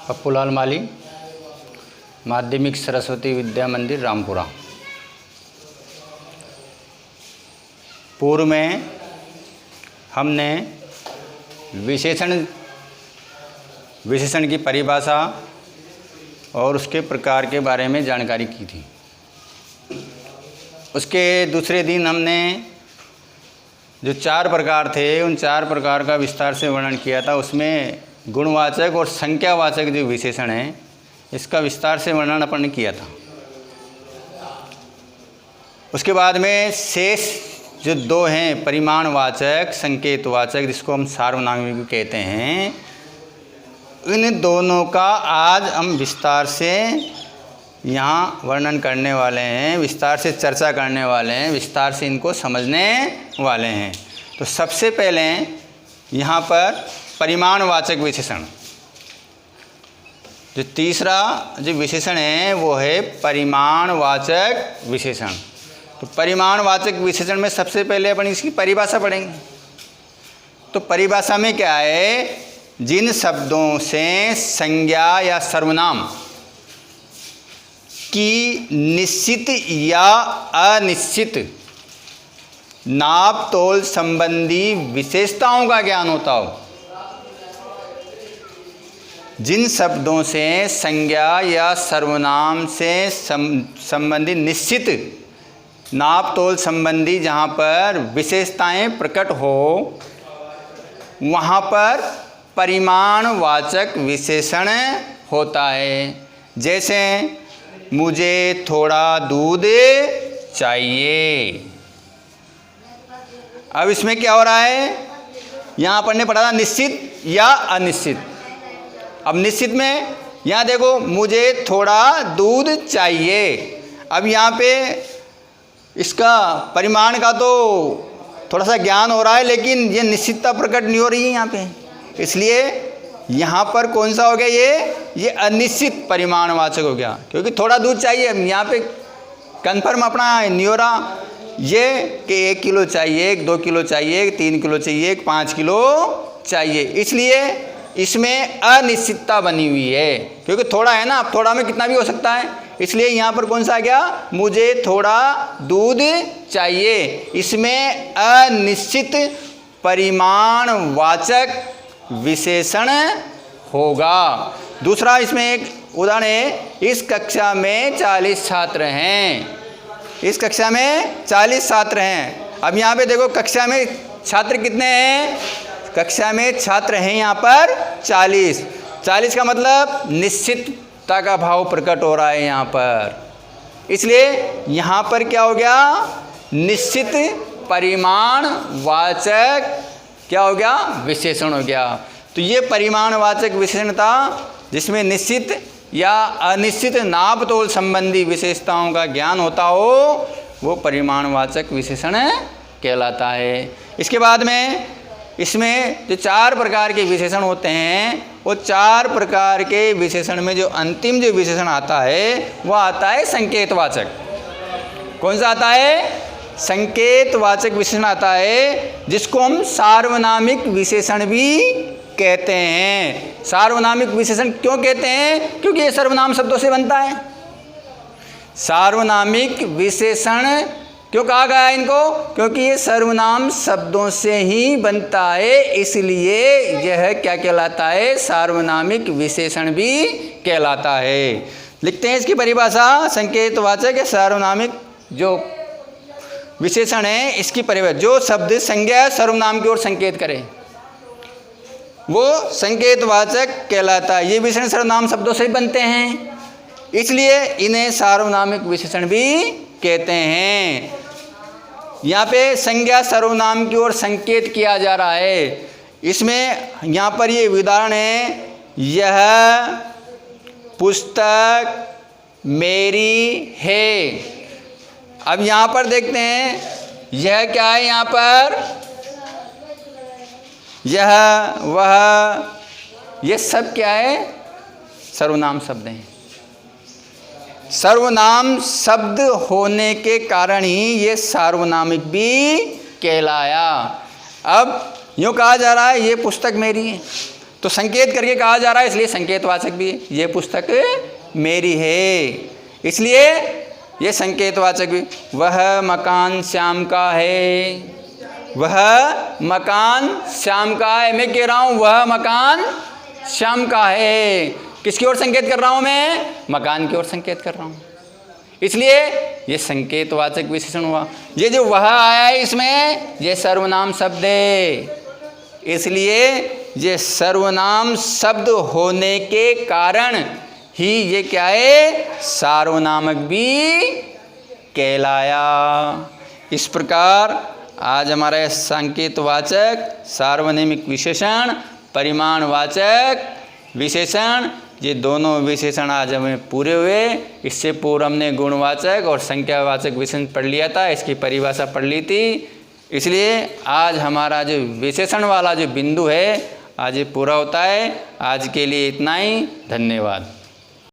पप्पूलाल माली, माध्यमिक सरस्वती विद्या मंदिर रामपुरा। पूर्व में हमने विशेषण की परिभाषा और उसके प्रकार के बारे में जानकारी की थी। उसके दूसरे दिन हमने जो 4 प्रकार थे उन 4 प्रकार का विस्तार से वर्णन किया था। उसमें गुणवाचक और संख्यावाचक जो विशेषण हैं इसका विस्तार से वर्णन अपन ने किया था। उसके बाद में शेष जो 2 हैं परिमाणवाचक संकेतवाचक, जिसको हम सार्वनामिक कहते हैं, इन दोनों का आज हम विस्तार से यहाँ वर्णन करने वाले हैं, विस्तार से चर्चा करने वाले हैं, विस्तार से इनको समझने वाले हैं। तो सबसे पहले यहाँ पर परिमाणवाचक विशेषण, जो तीसरा जो विशेषण है वो है परिमाणवाचक विशेषण। तो परिमाणवाचक विशेषण में सबसे पहले अपन इसकी परिभाषा पढ़ेंगे। तो परिभाषा में क्या है, जिन शब्दों से संज्ञा या सर्वनाम की निश्चित या अनिश्चित नाप तोल संबंधी विशेषताओं का ज्ञान होता हो। जिन शब्दों से संज्ञा या सर्वनाम से संबंधित निश्चित नाप तोल संबंधी जहाँ पर विशेषताएं प्रकट हो, वहाँ पर परिमाणवाचक विशेषण होता है। जैसे मुझे थोड़ा दूध चाहिए। अब इसमें क्या हो रहा है, यहाँ पर ने पढ़ा था निश्चित या अनिश्चित। अब निश्चित में यहाँ देखो मुझे थोड़ा दूध चाहिए। अब यहाँ पे इसका परिमाण का तो थोड़ा सा ज्ञान हो रहा है, लेकिन ये निश्चितता प्रकट नहीं हो रही है यहाँ पे। इसलिए यहाँ पर कौन सा हो गया, ये अनिश्चित परिमाणवाचक हो गया, क्योंकि थोड़ा दूध चाहिए। यहाँ पे कन्फर्म अपना नहीं हो रहा ये कि 1 किलो चाहिए, 2 किलो चाहिए, 3 किलो चाहिए, 5 किलो चाहिए। इसलिए इसमें अनिश्चितता बनी हुई है, क्योंकि थोड़ा है ना, अब थोड़ा में कितना भी हो सकता है। इसलिए यहाँ पर कौन सा आ गया, मुझे थोड़ा दूध चाहिए। इसमें अनिश्चित परिमाणवाचक विशेषण होगा। दूसरा इसमें एक उदाहरण है, इस कक्षा में 40 छात्र हैं। इस कक्षा में 40 छात्र हैं। अब यहाँ पे देखो कक्षा में छात्र कितने हैं, कक्षा में छात्र हैं यहाँ पर 40। 40 का मतलब निश्चितता का भाव प्रकट हो रहा है यहाँ पर। इसलिए यहाँ पर क्या हो गया, निश्चित परिमाणवाचक क्या हो गया, विशेषण हो गया। तो ये परिमाणवाचक विशेषण था, जिसमें निश्चित या अनिश्चित नाप तोल संबंधी विशेषताओं का ज्ञान होता हो, वो परिमाणवाचक विशेषण कहलाता है। इसके बाद में इसमें जो 4 प्रकार के विशेषण होते हैं, वो 4 प्रकार के विशेषण में जो अंतिम जो विशेषण आता है वो आता है संकेतवाचक। कौन सा आता है, संकेतवाचक विशेषण आता है, जिसको हम सार्वनामिक विशेषण भी कहते हैं। सार्वनामिक विशेषण क्यों कहते हैं, क्योंकि ये सर्वनाम शब्दों से बनता है। सार्वनामिक विशेषण क्यों कहा गया है इनको, क्योंकि ये सर्वनाम शब्दों से ही बनता है, इसलिए यह क्या कहलाता है, सार्वनामिक विशेषण भी कहलाता है। लिखते हैं इसकी परिभाषा, संकेतवाचक या सार्वनामिक जो विशेषण है इसकी परिभाषा, जो शब्द संज्ञा सर्वनाम की ओर संकेत करे वो संकेतवाचक कहलाता है। ये विशेषण सर्वनाम शब्दों से ही बनते हैं, इसलिए इन्हें सार्वनामिक विशेषण भी कहते हैं। यहाँ पे संज्ञा सर्वनाम की ओर संकेत किया जा रहा है। इसमें यहाँ पर ये उदाहरण है, यह पुस्तक मेरी है। अब यहाँ पर देखते हैं, यह क्या है, यहाँ पर यह वह, ये सब क्या है, सर्वनाम शब्द हैं। सर्वनाम शब्द होने के कारण ही ये सार्वनामिक भी कहलाया। अब यूँ कहा जा रहा है ये पुस्तक मेरी है, तो संकेत करके कहा जा रहा है, इसलिए संकेतवाचक भी है। ये पुस्तक मेरी है, इसलिए ये संकेतवाचक भी। वह मकान श्याम का है, वह मकान श्याम का है। मैं कह रहा हूं वह मकान श्याम का है। किसकी ओर संकेत कर रहा हूं मैं? मकान की ओर संकेत कर रहा हूं, इसलिए ये संकेतवाचक विशेषण हुआ। ये जो वह आया है इसमें ये सर्वनाम शब्द है, इसलिए ये सर्वनाम शब्द होने के कारण ही ये क्या है? सार्वनामक भी कहलाया। इस प्रकार आज हमारा संकेतवाचक, सार्वनामिक विशेषण, परिमाणवाचक विशेषण, ये दोनों विशेषण आज हमें पूरे हुए। इससे पूर्व हमने गुणवाचक और संख्यावाचक विशेषण पढ़ लिया था, इसकी परिभाषा पढ़ ली थी। इसलिए आज हमारा जो विशेषण वाला जो बिंदु है आज ये पूरा होता है। आज के लिए इतना ही, धन्यवाद।